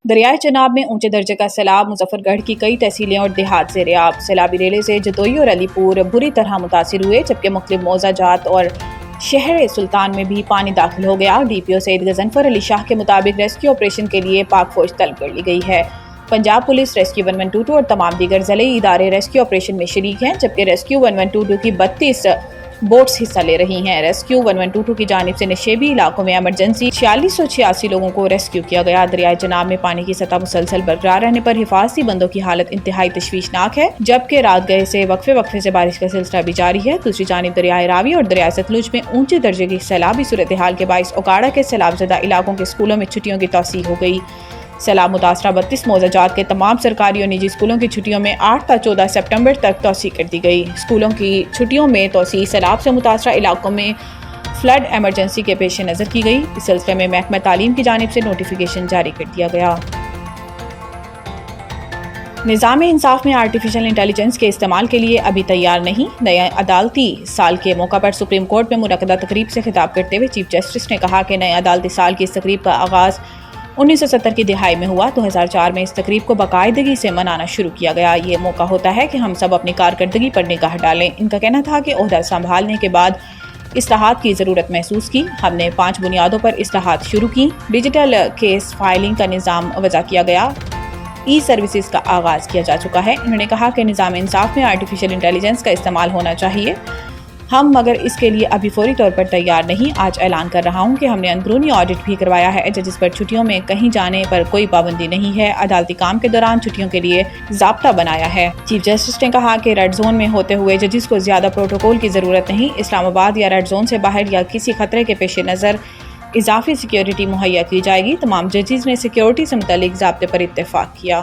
دریائے چناب میں اونچے درجے کا سیلاب، مظفر گڑھ کی کئی تحصیلیں اور دیہات زیرآب۔ سیلابی ریلے سے جتوئی اور علی پور بری طرح متاثر ہوئے، جبکہ مختلف موضع جات اور شہر سلطان میں بھی پانی داخل ہو گیا۔ ڈی پی او سعید غضنفر علی شاہ کے مطابق ریسکیو آپریشن کے لیے پاک فوج طلب کر لی گئی ہے۔ پنجاب پولیس، ریسکیو 112 اور تمام دیگر ضلعی ادارے ریسکیو آپریشن میں شریک ہیں، جبکہ ریسکیو 112 کی 32 بوٹس حصہ لے رہی ہیں۔ ریسکیو 112 کی جانب سے نشیبی علاقوں میں ایمرجنسی 4686 لوگوں کو ریسکیو کیا گیا۔ دریائے چناب میں پانی کی سطح مسلسل برقرار رہنے پر حفاظتی بندوں کی حالت انتہائی تشویشناک ہے، جبکہ رات گئے سے وقفے سے بارش کا سلسلہ بھی جاری ہے۔ دوسری جانب دریائے راوی اور دریائے ستلج میں اونچے درجے کی سیلابی صورتحال کے باعث اوکاڑا کے سیلاب زدہ علاقوں کے اسکولوں میں چھٹیوں کی توسیع ہو گئی۔ سیلاب متاثرہ 32 موضع جات کے تمام سرکاری اور نجی اسکولوں کی چھٹیوں میں 8 تا 14 سپٹمبر تک توسیع کر دی گئی۔ اسکولوں کی چھٹیوں میں توسیع سیلاب سے متاثرہ علاقوں میں فلڈ ایمرجنسی کے پیش نظر کی گئی۔ اس سلسلے میں محکمہ تعلیم کی جانب سے نوٹیفیکیشن جاری کر دیا گیا۔ نظام انصاف میں آرٹیفیشل انٹیلیجنس کے استعمال کے لیے ابھی تیار نہیں۔ نئے عدالتی سال کے موقع پر سپریم کورٹ میں منعقدہ تقریب سے خطاب کرتے ہوئے چیف جسٹس نے کہا کہ نئے عدالتی سال کی اس تقریب کا آغاز 1970 کی دہائی میں ہوا۔ 2004 میں اس تقریب کو باقاعدگی سے منانا شروع کیا گیا۔ یہ موقع ہوتا ہے کہ ہم سب اپنی کارکردگی پر نگاہ ڈالیں۔ ان کا کہنا تھا کہ عہدہ سنبھالنے کے بعد اصلاحات کی ضرورت محسوس کی۔ ہم نے 5 بنیادوں پر اصلاحات شروع کی۔ ڈیجیٹل کیس فائلنگ کا نظام وضع کیا گیا، ای سروسز کا آغاز کیا جا چکا ہے۔ انہوں نے کہا کہ نظام انصاف میں آرٹیفیشل انٹیلیجنس کا استعمال ہونا چاہیے، ہم مگر اس کے لیے ابھی فوری طور پر تیار نہیں۔ آج اعلان کر رہا ہوں کہ ہم نے اندرونی آڈٹ بھی کروایا ہے۔ ججز پر چھٹیوں میں کہیں جانے پر کوئی پابندی نہیں ہے۔ عدالتی کام کے دوران چھٹیوں کے لیے ضابطہ بنایا ہے۔ چیف جسٹس نے کہا کہ ریڈ زون میں ہوتے ہوئے ججز کو زیادہ پروٹوکول کی ضرورت نہیں۔ اسلام آباد یا ریڈ زون سے باہر یا کسی خطرے کے پیش نظر اضافی سیکیورٹی مہیا کی جائے گی۔ تمام ججز نے سیکیورٹی سے متعلق ضابطے پر اتفاق کیا۔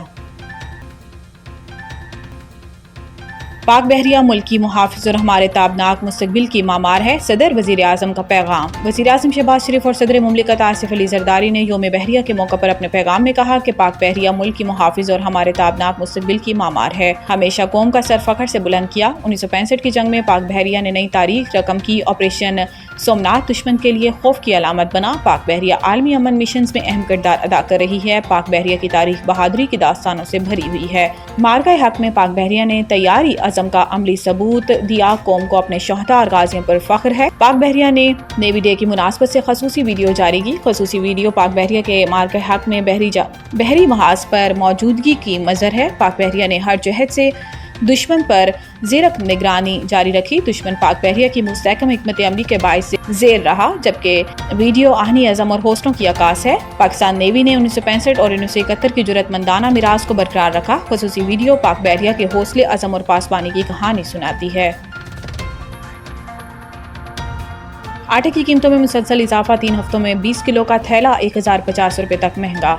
پاک بحریہ ملک کی محافظ اور ہمارے تابناک مستقبل کی معمار ہے، صدر وزیر اعظم کا پیغام۔ وزیر اعظم شہباز شریف اور صدر مملکت آصف علی زرداری نے یوم بحریہ کے موقع پر اپنے پیغام میں کہا کہ پاک بحریہ ملک کی محافظ اور ہمارے تابناک مستقبل کی معمار ہے، ہمیشہ قوم کا سر فخر سے بلند کیا۔ 1965 کی جنگ میں پاک بحریہ نے نئی تاریخ رقم کی۔ آپریشن سومناتھ دشمن کے لیے خوف کی علامت بنا۔ پاک بحریہ عالمی امن مشنز میں اہم کردار ادا کر رہی ہے۔ پاک بحریہ کی تاریخ بہادری کی داستانوں سے بھری ہوئی ہے۔ معرکہ حق میں پاک بحریہ نے تیاری عزم کا عملی ثبوت دیا، قوم کو اپنے شہداء اور غازیوں پر فخر ہے۔ پاک بحریہ نے نیوی ڈے کی مناسبت سے خصوصی ویڈیو جاری کی۔ خصوصی ویڈیو پاک بحریہ کے معرکہ حق میں بحری محاذ پر موجودگی کی مظہر ہے۔ پاک بحریہ نے ہر جہت سے دشمن پر زیرک نگرانی جاری رکھی۔ دشمن پاک بحریہ کی مستحکم حکمت عملی کے باعث زیر رہا، جبکہ ویڈیو آہنی عزم اور حوصلوں کی عکاس ہے۔ پاکستان نیوی نے 1965 اور 1971 کی جرأت مندانہ میراث کو برقرار رکھا۔ خصوصی ویڈیو پاک بحریہ کے حوصلے، عزم اور پاسبانی کی کہانی سناتی ہے۔ آٹے کی قیمتوں میں مسلسل اضافہ، 3 ہفتوں میں 20 کلو کا تھیلا 1050 روپے تک مہنگا۔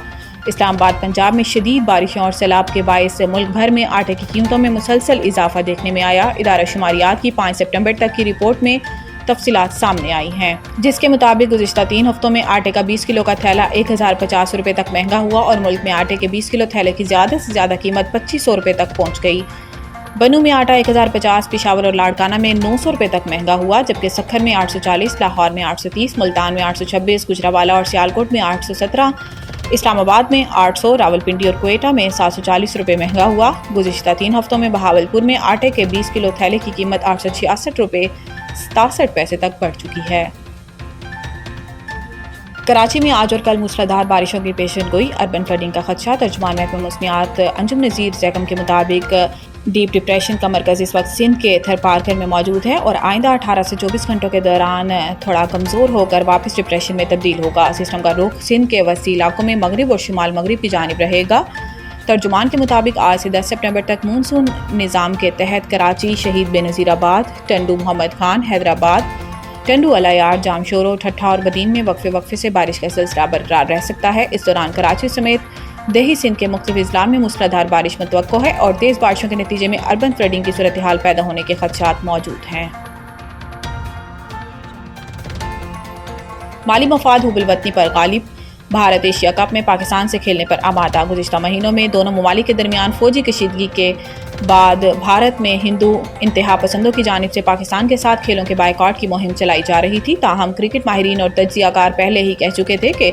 اسلام آباد پنجاب میں شدید بارشوں اور سیلاب کے باعث ملک بھر میں آٹے کی قیمتوں میں مسلسل اضافہ دیکھنے میں آیا۔ ادارہ شماریات کی 5 سپٹمبر تک کی رپورٹ میں تفصیلات سامنے آئی ہیں، جس کے مطابق گزشتہ 3 ہفتوں میں آٹے کا 20 کلو کا تھیلا 1050 روپے تک مہنگا ہوا اور ملک میں آٹے کے 20 کلو تھیلے کی زیادہ سے زیادہ قیمت 2500 روپے تک پہنچ گئی۔ بنو میں آٹا 1050، پشاور اور لاڑکانہ میں 900 روپے تک مہنگا ہوا، جبکہ سکھر میں 840، لاہور میں 830، ملتان میں 826، گجرانوالہ اور سیالکوٹ میں 817، اسلام آباد میں 800، راولپنڈی اور کوئٹہ میں 740 روپے مہنگا ہوا۔ گزشتہ 3 ہفتوں میں بہاولپور میں آٹے کے 20 کلو تھیلے کی قیمت 866 روپے 67 پیسے تک بڑھ چکی ہے۔ کراچی میں آج اور کل موسلادھار بارشوں کی پیشن گوئی، اربن فلڈنگ کا خدشہ۔ ترجمان محکمہ موسمیات انجم نذیر زیکم کے مطابق ڈیپ ڈپریشن کا مرکز اس وقت سندھ کے تھر پارکر میں موجود ہے اور آئندہ 18 سے 24 گھنٹوں کے دوران تھوڑا کمزور ہو کر واپس ڈپریشن میں تبدیل ہوگا۔ سسٹم کا رخ سندھ کے وسطی علاقوں میں مغرب اور شمال مغرب کی جانب رہے گا۔ ترجمان کے مطابق آج سے 10 سپٹمبر تک مونسون نظام کے تحت کراچی، شہید بینظیر آباد، ٹنڈو محمد خان، حیدرآباد، ٹنڈو الایار، جامشورو، ٹھٹھا اور بدین میں وقفے سے بارش کا سلسلہ برقرار رہ سکتا ہے۔ اس دوران کراچی سمیت دیہی سندھ کے مختلف اضلاع میں موسلادھار بارش متوقع ہے اور تیز بارشوں کے نتیجے میں اربن فلڈنگ کی صورتحال پیدا ہونے کے خدشات موجود ہیں۔ مالی مفاد حب الوطنی پر غالب، بھارت ایشیا کپ میں پاکستان سے کھیلنے پر آمادہ۔ گزشتہ مہینوں میں دونوں ممالک کے درمیان فوجی کشیدگی کے بعد بھارت میں ہندو انتہا پسندوں کی جانب سے پاکستان کے ساتھ کھیلوں کے بائیکاٹ کی مہم چلائی جا رہی تھی۔ تاہم کرکٹ ماہرین اور تجزیہ کار پہلے ہی کہہ چکے تھے کہ